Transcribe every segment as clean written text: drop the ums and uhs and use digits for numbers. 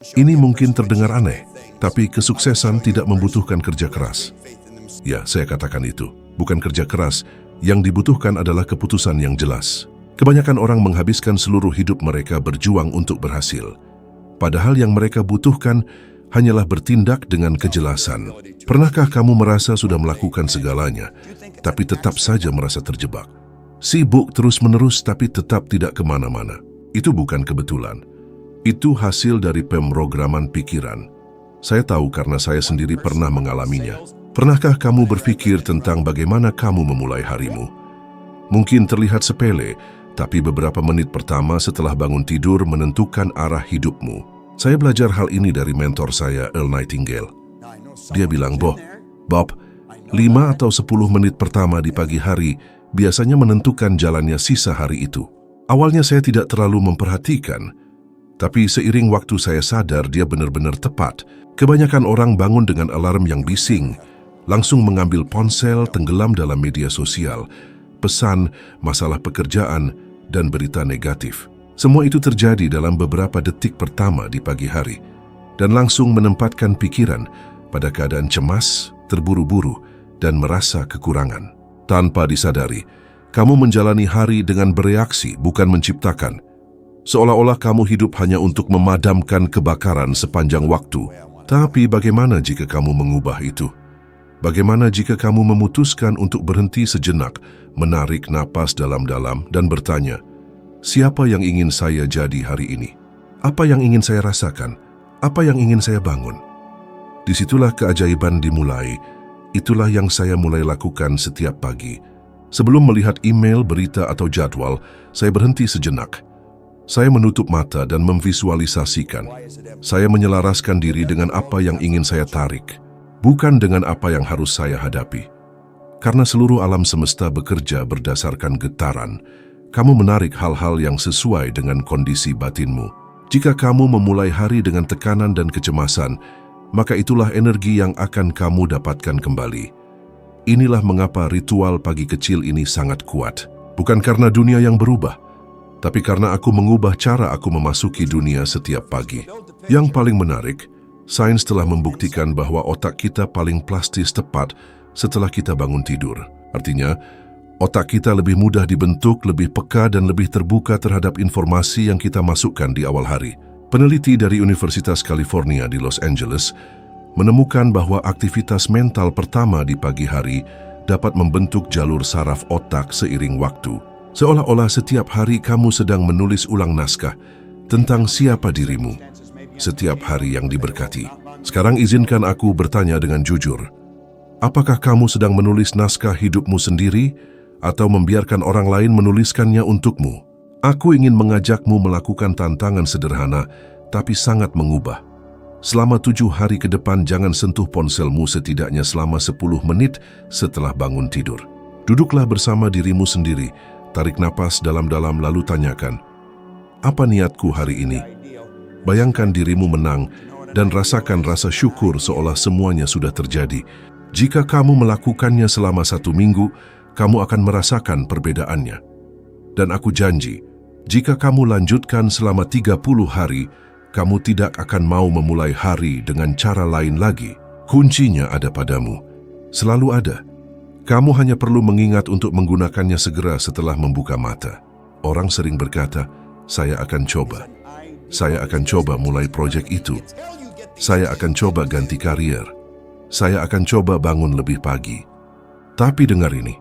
Ini mungkin terdengar aneh, tapi kesuksesan tidak membutuhkan kerja keras. Ya, saya katakan itu. Bukan kerja keras, yang dibutuhkan adalah keputusan yang jelas. Kebanyakan orang menghabiskan seluruh hidup mereka berjuang untuk berhasil. Padahal yang mereka butuhkan hanyalah bertindak dengan kejelasan. Pernahkah kamu merasa sudah melakukan segalanya, tapi tetap saja merasa terjebak? Sibuk terus-menerus tapi tetap tidak kemana-mana. Itu bukan kebetulan. Itu hasil dari pemrograman pikiran. Saya tahu karena saya sendiri pernah mengalaminya. Pernahkah kamu berpikir tentang bagaimana kamu memulai harimu? Mungkin terlihat sepele, tapi beberapa menit pertama setelah bangun tidur menentukan arah hidupmu. Saya belajar hal ini dari mentor saya, Earl Nightingale. Dia bilang, Bob, 5 atau 10 menit pertama di pagi hari biasanya menentukan jalannya sisa hari itu. Awalnya saya tidak terlalu memperhatikan, tapi seiring waktu saya sadar dia benar-benar tepat. Kebanyakan orang bangun dengan alarm yang bising, langsung mengambil ponsel, tenggelam dalam media sosial, pesan, masalah pekerjaan, dan berita negatif. Semua itu terjadi dalam beberapa detik pertama di pagi hari, dan langsung menempatkan pikiran pada keadaan cemas, terburu-buru, dan merasa kekurangan. Tanpa disadari, kamu menjalani hari dengan bereaksi, bukan menciptakan. Seolah-olah kamu hidup hanya untuk memadamkan kebakaran sepanjang waktu. Tapi bagaimana jika kamu mengubah itu? Bagaimana jika kamu memutuskan untuk berhenti sejenak, menarik napas dalam-dalam dan bertanya, siapa yang ingin saya jadi hari ini? Apa yang ingin saya rasakan? Apa yang ingin saya bangun? Disitulah keajaiban dimulai. Itulah yang saya mulai lakukan setiap pagi. Sebelum melihat email, berita atau jadwal, saya berhenti sejenak. Saya menutup mata dan memvisualisasikan. Saya menyelaraskan diri dengan apa yang ingin saya tarik, bukan dengan apa yang harus saya hadapi. Karena seluruh alam semesta bekerja berdasarkan getaran, kamu menarik hal-hal yang sesuai dengan kondisi batinmu. Jika kamu memulai hari dengan tekanan dan kecemasan, maka itulah energi yang akan kamu dapatkan kembali. Inilah mengapa ritual pagi kecil ini sangat kuat. Bukan karena dunia yang berubah, tapi karena aku mengubah cara aku memasuki dunia setiap pagi. Yang paling menarik, sains telah membuktikan bahwa otak kita paling plastis tepat setelah kita bangun tidur. Artinya, otak kita lebih mudah dibentuk, lebih peka dan lebih terbuka terhadap informasi yang kita masukkan di awal hari. Peneliti dari Universitas California di Los Angeles menemukan bahwa aktivitas mental pertama di pagi hari dapat membentuk jalur saraf otak seiring waktu. Seolah-olah setiap hari kamu sedang menulis ulang naskah tentang siapa dirimu. Setiap hari yang diberkati. Sekarang izinkan aku bertanya dengan jujur. Apakah kamu sedang menulis naskah hidupmu sendiri atau membiarkan orang lain menuliskannya untukmu? Aku ingin mengajakmu melakukan tantangan sederhana tapi sangat mengubah. Selama 7 hari ke depan jangan sentuh ponselmu setidaknya selama 10 menit setelah bangun tidur. Duduklah bersama dirimu sendiri. Tarik napas dalam-dalam lalu tanyakan, apa niatku hari ini? Bayangkan dirimu menang dan rasakan rasa syukur seolah semuanya sudah terjadi. Jika kamu melakukannya selama 1 minggu, kamu akan merasakan perbedaannya. Dan aku janji, jika kamu lanjutkan selama 30 hari, kamu tidak akan mau memulai hari dengan cara lain lagi. Kuncinya ada padamu. Selalu ada. Kamu hanya perlu mengingat untuk menggunakannya segera setelah membuka mata. Orang sering berkata, saya akan coba. Saya akan coba mulai proyek itu. Saya akan coba ganti karier. Saya akan coba bangun lebih pagi. Tapi dengar ini,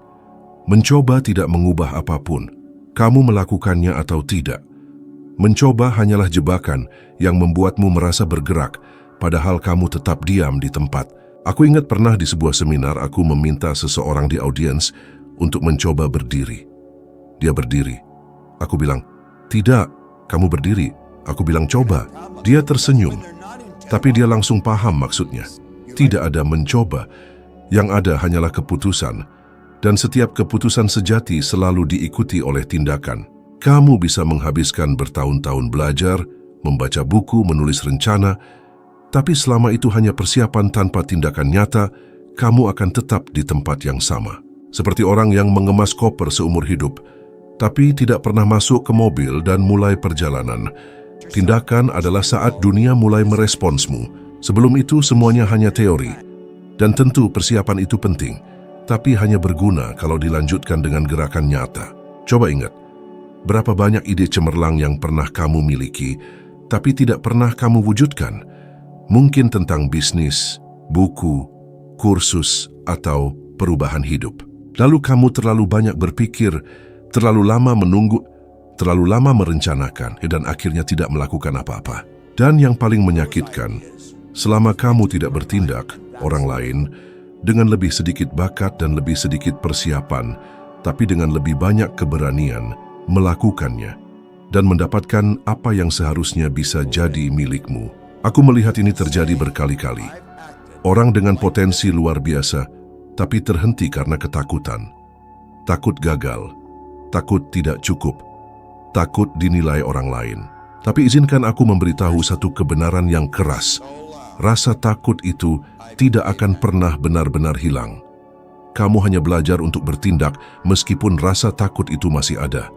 mencoba tidak mengubah apapun. Kamu melakukannya atau tidak. Mencoba hanyalah jebakan yang membuatmu merasa bergerak, padahal kamu tetap diam di tempat. Aku ingat pernah di sebuah seminar aku meminta seseorang di audiens untuk mencoba berdiri. Dia berdiri. Aku bilang, tidak, kamu berdiri. Aku bilang, coba. Dia tersenyum, tapi dia langsung paham maksudnya. Tidak ada mencoba, yang ada hanyalah keputusan. Dan setiap keputusan sejati selalu diikuti oleh tindakan. Kamu bisa menghabiskan bertahun-tahun belajar, membaca buku, menulis rencana, tapi selama itu hanya persiapan tanpa tindakan nyata, kamu akan tetap di tempat yang sama. Seperti orang yang mengemas koper seumur hidup, tapi tidak pernah masuk ke mobil dan mulai perjalanan. Tindakan adalah saat dunia mulai meresponsmu. Sebelum itu semuanya hanya teori. Dan tentu persiapan itu penting, tapi hanya berguna kalau dilanjutkan dengan gerakan nyata. Coba ingat, berapa banyak ide cemerlang yang pernah kamu miliki, tapi tidak pernah kamu wujudkan? Mungkin tentang bisnis, buku, kursus, atau perubahan hidup. Lalu kamu terlalu banyak berpikir, terlalu lama menunggu, terlalu lama merencanakan, dan akhirnya tidak melakukan apa-apa. Dan yang paling menyakitkan, selama kamu tidak bertindak, orang lain dengan lebih sedikit bakat dan lebih sedikit persiapan, tapi dengan lebih banyak keberanian, melakukannya dan mendapatkan apa yang seharusnya bisa jadi milikmu. Aku melihat ini terjadi berkali-kali. Orang dengan potensi luar biasa, tapi terhenti karena ketakutan. Takut gagal, takut tidak cukup, takut dinilai orang lain. Tapi izinkan aku memberitahu satu kebenaran yang keras. Rasa takut itu tidak akan pernah benar-benar hilang. Kamu hanya belajar untuk bertindak meskipun rasa takut itu masih ada.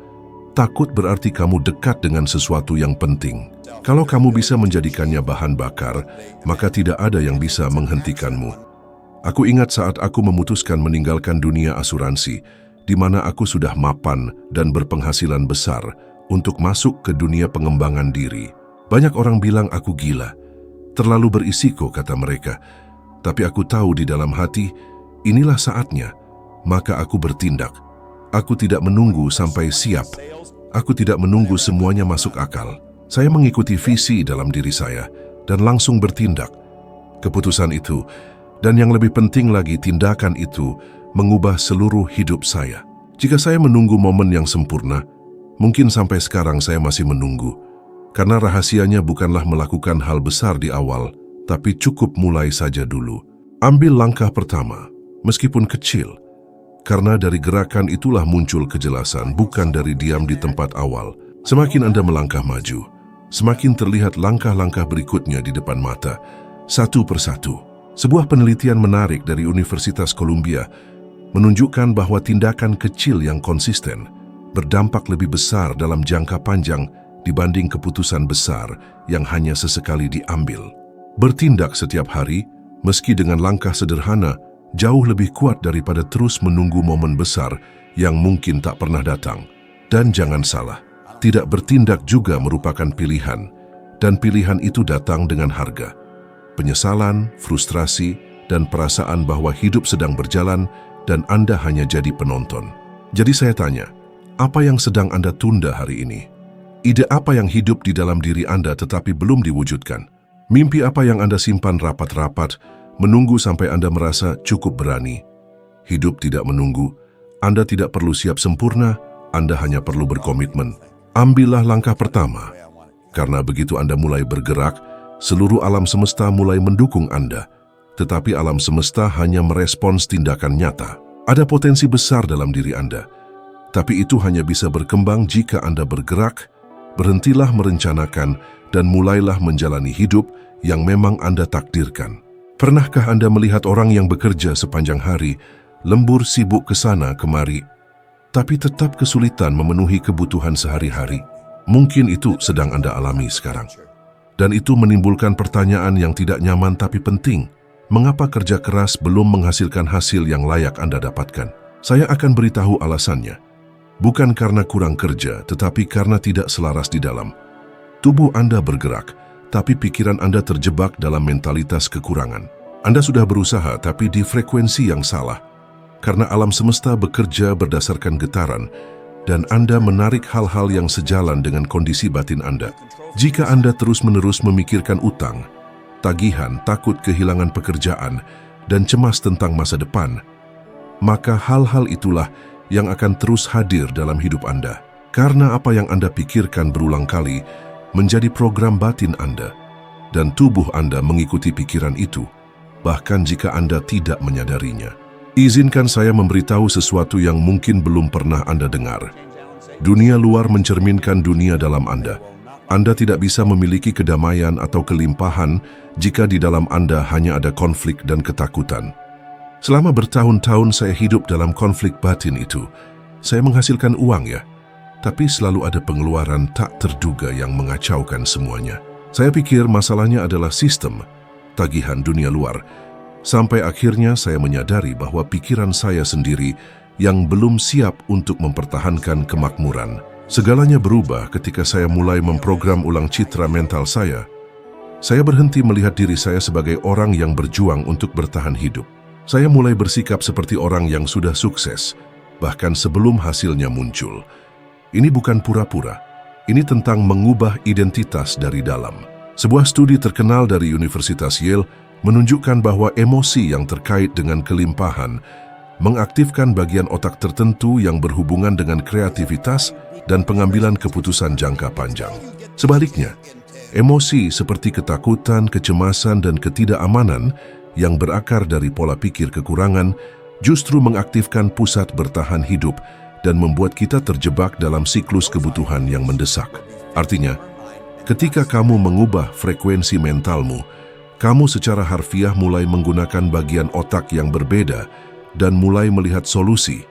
Takut berarti kamu dekat dengan sesuatu yang penting. Kalau kamu bisa menjadikannya bahan bakar, maka tidak ada yang bisa menghentikanmu. Aku ingat saat aku memutuskan meninggalkan dunia asuransi, di mana aku sudah mapan dan berpenghasilan besar untuk masuk ke dunia pengembangan diri. Banyak orang bilang aku gila. Terlalu berisiko, kata mereka. Tapi aku tahu di dalam hati, inilah saatnya. Maka aku bertindak. Aku tidak menunggu sampai siap. Aku tidak menunggu semuanya masuk akal. Saya mengikuti visi dalam diri saya dan langsung bertindak. Keputusan itu, dan yang lebih penting lagi tindakan itu, mengubah seluruh hidup saya. Jika saya menunggu momen yang sempurna, mungkin sampai sekarang saya masih menunggu. Karena rahasianya bukanlah melakukan hal besar di awal, tapi cukup mulai saja dulu. Ambil langkah pertama, meskipun kecil. Karena dari gerakan itulah muncul kejelasan, bukan dari diam di tempat awal. Semakin Anda melangkah maju, semakin terlihat langkah-langkah berikutnya di depan mata, satu persatu. Sebuah penelitian menarik dari Universitas Columbia menunjukkan bahwa tindakan kecil yang konsisten berdampak lebih besar dalam jangka panjang dibanding keputusan besar yang hanya sesekali diambil. Bertindak setiap hari, meski dengan langkah sederhana, jauh lebih kuat daripada terus menunggu momen besar yang mungkin tak pernah datang. Dan jangan salah, tidak bertindak juga merupakan pilihan, dan pilihan itu datang dengan harga. Penyesalan, frustrasi, dan perasaan bahwa hidup sedang berjalan dan Anda hanya jadi penonton. Jadi saya tanya, apa yang sedang Anda tunda hari ini? Ide apa yang hidup di dalam diri Anda tetapi belum diwujudkan? Mimpi apa yang Anda simpan rapat-rapat, menunggu sampai Anda merasa cukup berani? Hidup tidak menunggu. Anda tidak perlu siap sempurna, Anda hanya perlu berkomitmen. Ambillah langkah pertama. Karena begitu Anda mulai bergerak, seluruh alam semesta mulai mendukung Anda. Tetapi alam semesta hanya merespons tindakan nyata. Ada potensi besar dalam diri Anda. Tapi itu hanya bisa berkembang jika Anda bergerak. Berhentilah merencanakan dan mulailah menjalani hidup yang memang Anda takdirkan. Pernahkah Anda melihat orang yang bekerja sepanjang hari, lembur sibuk ke sana kemari, tapi tetap kesulitan memenuhi kebutuhan sehari-hari? Mungkin itu sedang Anda alami sekarang. Dan itu menimbulkan pertanyaan yang tidak nyaman tapi penting. Mengapa kerja keras belum menghasilkan hasil yang layak Anda dapatkan? Saya akan beritahu alasannya. Bukan karena kurang kerja, tetapi karena tidak selaras di dalam. Tubuh Anda bergerak, tapi pikiran Anda terjebak dalam mentalitas kekurangan. Anda sudah berusaha, tapi di frekuensi yang salah. Karena alam semesta bekerja berdasarkan getaran, dan Anda menarik hal-hal yang sejalan dengan kondisi batin Anda. Jika Anda terus-menerus memikirkan utang, tagihan, takut kehilangan pekerjaan, dan cemas tentang masa depan, maka hal-hal itulah yang akan terus hadir dalam hidup Anda. Karena apa yang Anda pikirkan berulang kali menjadi program batin Anda, dan tubuh Anda mengikuti pikiran itu, bahkan jika Anda tidak menyadarinya. Izinkan saya memberitahu sesuatu yang mungkin belum pernah Anda dengar. Dunia luar mencerminkan dunia dalam Anda. Anda tidak bisa memiliki kedamaian atau kelimpahan jika di dalam Anda hanya ada konflik dan ketakutan. Selama bertahun-tahun saya hidup dalam konflik batin itu. Saya menghasilkan uang ya, tapi selalu ada pengeluaran tak terduga yang mengacaukan semuanya. Saya pikir masalahnya adalah sistem, tagihan dunia luar. Sampai akhirnya saya menyadari bahwa pikiran saya sendiri yang belum siap untuk mempertahankan kemakmuran. Segalanya berubah ketika saya mulai memprogram ulang citra mental saya. Saya berhenti melihat diri saya sebagai orang yang berjuang untuk bertahan hidup. Saya mulai bersikap seperti orang yang sudah sukses, bahkan sebelum hasilnya muncul. Ini bukan pura-pura. Ini tentang mengubah identitas dari dalam. Sebuah studi terkenal dari Universitas Yale menunjukkan bahwa emosi yang terkait dengan kelimpahan mengaktifkan bagian otak tertentu yang berhubungan dengan kreativitas dan pengambilan keputusan jangka panjang. Sebaliknya, emosi seperti ketakutan, kecemasan, dan ketidakamanan yang berakar dari pola pikir kekurangan justru mengaktifkan pusat bertahan hidup dan membuat kita terjebak dalam siklus kebutuhan yang mendesak. Artinya, ketika kamu mengubah frekuensi mentalmu, kamu secara harfiah mulai menggunakan bagian otak yang berbeda dan mulai melihat solusi,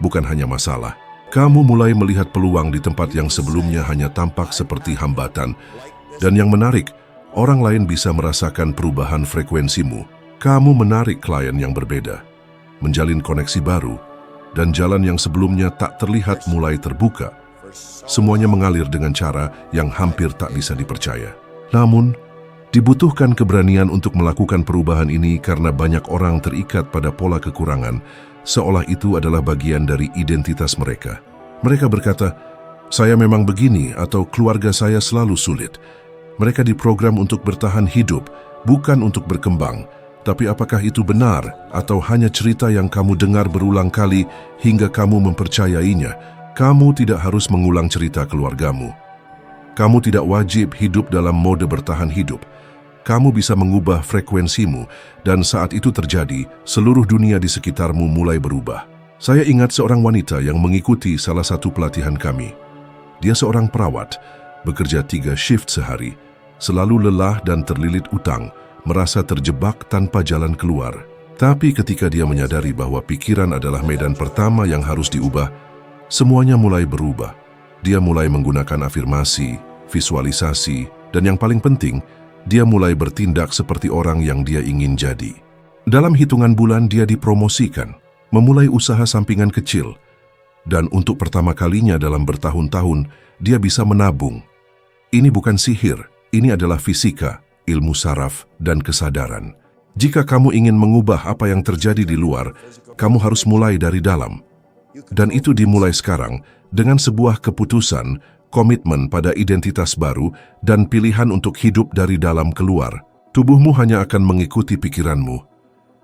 bukan hanya masalah. Kamu mulai melihat peluang di tempat yang sebelumnya hanya tampak seperti hambatan. Dan yang menarik, orang lain bisa merasakan perubahan frekuensimu. Kamu menarik klien yang berbeda, menjalin koneksi baru, dan jalan yang sebelumnya tak terlihat mulai terbuka. Semuanya mengalir dengan cara yang hampir tak bisa dipercaya. Namun, dibutuhkan keberanian untuk melakukan perubahan ini karena banyak orang terikat pada pola kekurangan, seolah itu adalah bagian dari identitas mereka. Mereka berkata, "Saya memang begini," atau "Keluarga saya selalu sulit." Mereka diprogram untuk bertahan hidup, bukan untuk berkembang. Tapi apakah itu benar atau hanya cerita yang kamu dengar berulang kali hingga kamu mempercayainya? Kamu tidak harus mengulang cerita keluargamu. Kamu tidak wajib hidup dalam mode bertahan hidup. Kamu bisa mengubah frekuensimu, dan saat itu terjadi, seluruh dunia di sekitarmu mulai berubah. Saya ingat seorang wanita yang mengikuti salah satu pelatihan kami. Dia seorang perawat, bekerja 3 shift sehari, selalu lelah dan terlilit utang, merasa terjebak tanpa jalan keluar. Tapi ketika dia menyadari bahwa pikiran adalah medan pertama yang harus diubah, semuanya mulai berubah. Dia mulai menggunakan afirmasi, visualisasi, dan yang paling penting, dia mulai bertindak seperti orang yang dia ingin jadi. Dalam hitungan bulan dia dipromosikan, memulai usaha sampingan kecil, dan untuk pertama kalinya dalam bertahun-tahun, dia bisa menabung. Ini bukan sihir, ini adalah fisika, ilmu saraf, dan kesadaran. Jika kamu ingin mengubah apa yang terjadi di luar, kamu harus mulai dari dalam. Dan itu dimulai sekarang dengan sebuah keputusan, komitmen pada identitas baru, dan pilihan untuk hidup dari dalam keluar. Tubuhmu hanya akan mengikuti pikiranmu,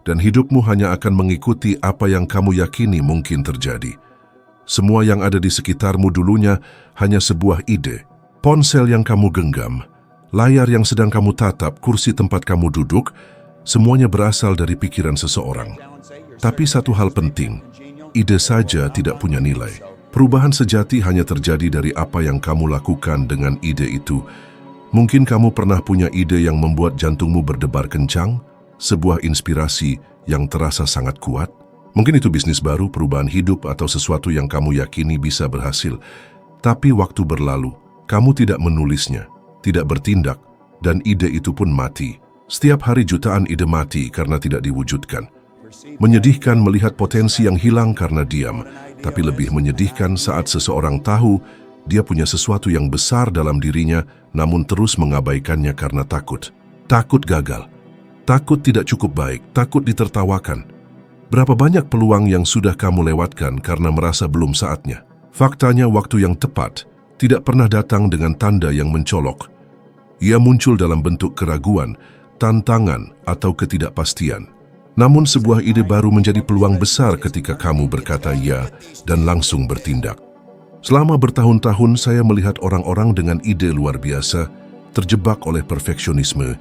dan hidupmu hanya akan mengikuti apa yang kamu yakini mungkin terjadi. Semua yang ada di sekitarmu dulunya hanya sebuah ide. Ponsel yang kamu genggam, layar yang sedang kamu tatap, kursi tempat kamu duduk, semuanya berasal dari pikiran seseorang. Tapi satu hal penting, ide saja tidak punya nilai. Perubahan sejati hanya terjadi dari apa yang kamu lakukan dengan ide itu. Mungkin kamu pernah punya ide yang membuat jantungmu berdebar kencang, sebuah inspirasi yang terasa sangat kuat. Mungkin itu bisnis baru, perubahan hidup, atau sesuatu yang kamu yakini bisa berhasil. Tapi waktu berlalu, kamu tidak menulisnya, tidak bertindak, dan ide itu pun mati. Setiap hari jutaan ide mati karena tidak diwujudkan. Menyedihkan melihat potensi yang hilang karena diam, tapi lebih menyedihkan saat seseorang tahu dia punya sesuatu yang besar dalam dirinya, namun terus mengabaikannya karena takut. Takut gagal, takut tidak cukup baik, takut ditertawakan. Berapa banyak peluang yang sudah kamu lewatkan karena merasa belum saatnya? Faktanya, waktu yang tepat tidak pernah datang dengan tanda yang mencolok. Ia muncul dalam bentuk keraguan, tantangan, atau ketidakpastian. Namun sebuah ide baru menjadi peluang besar ketika kamu berkata ya dan langsung bertindak. Selama bertahun-tahun saya melihat orang-orang dengan ide luar biasa terjebak oleh perfeksionisme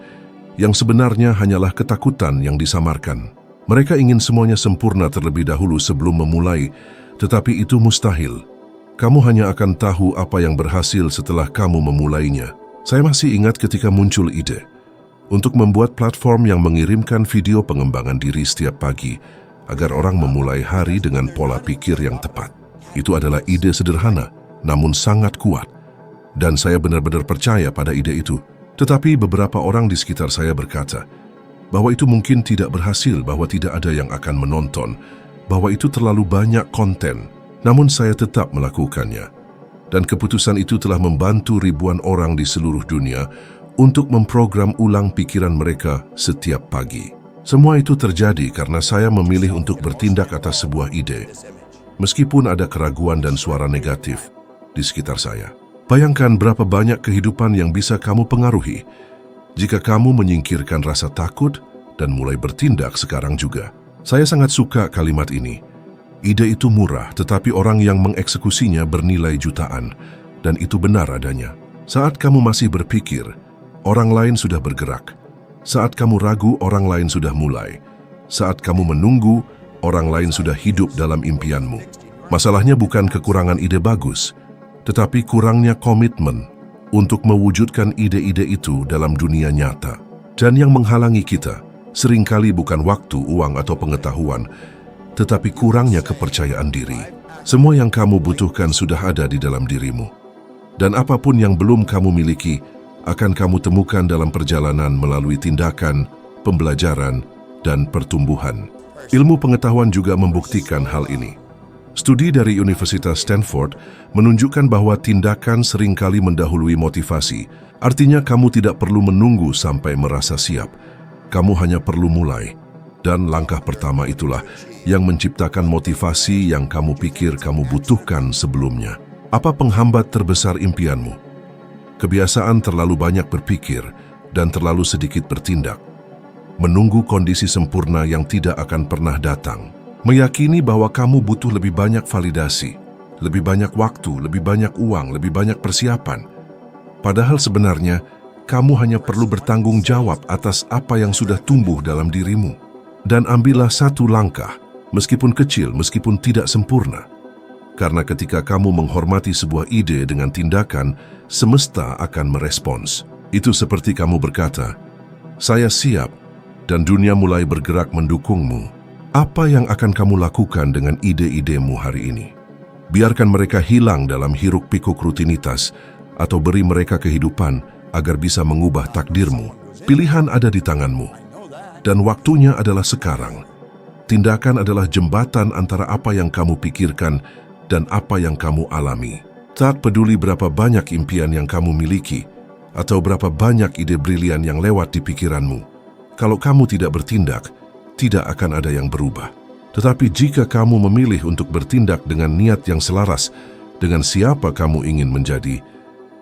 yang sebenarnya hanyalah ketakutan yang disamarkan. Mereka ingin semuanya sempurna terlebih dahulu sebelum memulai, tetapi itu mustahil. Kamu hanya akan tahu apa yang berhasil setelah kamu memulainya. Saya masih ingat ketika muncul ide untuk membuat platform yang mengirimkan video pengembangan diri setiap pagi agar orang memulai hari dengan pola pikir yang tepat. Itu adalah ide sederhana, namun sangat kuat. Dan saya benar-benar percaya pada ide itu. Tetapi beberapa orang di sekitar saya berkata bahwa itu mungkin tidak berhasil, bahwa tidak ada yang akan menonton, bahwa itu terlalu banyak konten. Namun saya tetap melakukannya. Dan keputusan itu telah membantu ribuan orang di seluruh dunia untuk memprogram ulang pikiran mereka setiap pagi. Semua itu terjadi karena saya memilih untuk bertindak atas sebuah ide, meskipun ada keraguan dan suara negatif di sekitar saya. Bayangkan berapa banyak kehidupan yang bisa kamu pengaruhi jika kamu menyingkirkan rasa takut dan mulai bertindak sekarang juga. Saya sangat suka kalimat ini. Ide itu murah, tetapi orang yang mengeksekusinya bernilai jutaan, dan itu benar adanya. Saat kamu masih berpikir, orang lain sudah bergerak. Saat kamu ragu, orang lain sudah mulai. Saat kamu menunggu, orang lain sudah hidup dalam impianmu. Masalahnya bukan kekurangan ide bagus, tetapi kurangnya komitmen untuk mewujudkan ide-ide itu dalam dunia nyata. Dan yang menghalangi kita seringkali bukan waktu, uang, atau pengetahuan, tetapi kurangnya kepercayaan diri. Semua yang kamu butuhkan sudah ada di dalam dirimu. Dan apapun yang belum kamu miliki akan kamu temukan dalam perjalanan melalui tindakan, pembelajaran, dan pertumbuhan. Ilmu pengetahuan juga membuktikan hal ini. Studi dari Universitas Stanford menunjukkan bahwa tindakan seringkali mendahului motivasi. Artinya kamu tidak perlu menunggu sampai merasa siap. Kamu hanya perlu mulai. Dan langkah pertama itulah yang menciptakan motivasi yang kamu pikir kamu butuhkan sebelumnya. Apa penghambat terbesar impianmu? Kebiasaan terlalu banyak berpikir dan terlalu sedikit bertindak. Menunggu kondisi sempurna yang tidak akan pernah datang. Meyakini bahwa kamu butuh lebih banyak validasi, lebih banyak waktu, lebih banyak uang, lebih banyak persiapan. Padahal sebenarnya, kamu hanya perlu bertanggung jawab atas apa yang sudah tumbuh dalam dirimu. Dan ambillah satu langkah, meskipun kecil, meskipun tidak sempurna. Karena ketika kamu menghormati sebuah ide dengan tindakan, semesta akan merespons. Itu seperti kamu berkata, "Saya siap," dan dunia mulai bergerak mendukungmu. Apa yang akan kamu lakukan dengan ide-idemu hari ini? Biarkan mereka hilang dalam hiruk-pikuk rutinitas atau beri mereka kehidupan agar bisa mengubah takdirmu. Pilihan ada di tanganmu. Dan waktunya adalah sekarang. Tindakan adalah jembatan antara apa yang kamu pikirkan dan apa yang kamu alami. Tak peduli berapa banyak impian yang kamu miliki atau berapa banyak ide brilian yang lewat di pikiranmu. Kalau kamu tidak bertindak, tidak akan ada yang berubah. Tetapi jika kamu memilih untuk bertindak dengan niat yang selaras dengan siapa kamu ingin menjadi,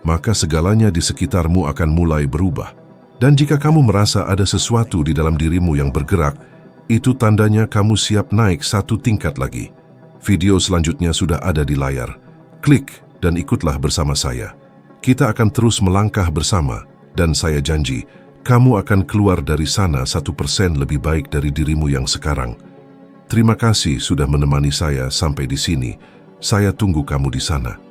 maka segalanya di sekitarmu akan mulai berubah. Dan jika kamu merasa ada sesuatu di dalam dirimu yang bergerak, itu tandanya kamu siap naik satu tingkat lagi. Video selanjutnya sudah ada di layar. Klik dan ikutlah bersama saya. Kita akan terus melangkah bersama, dan saya janji, kamu akan keluar dari sana 1% lebih baik dari dirimu yang sekarang. Terima kasih sudah menemani saya sampai di sini. Saya tunggu kamu di sana.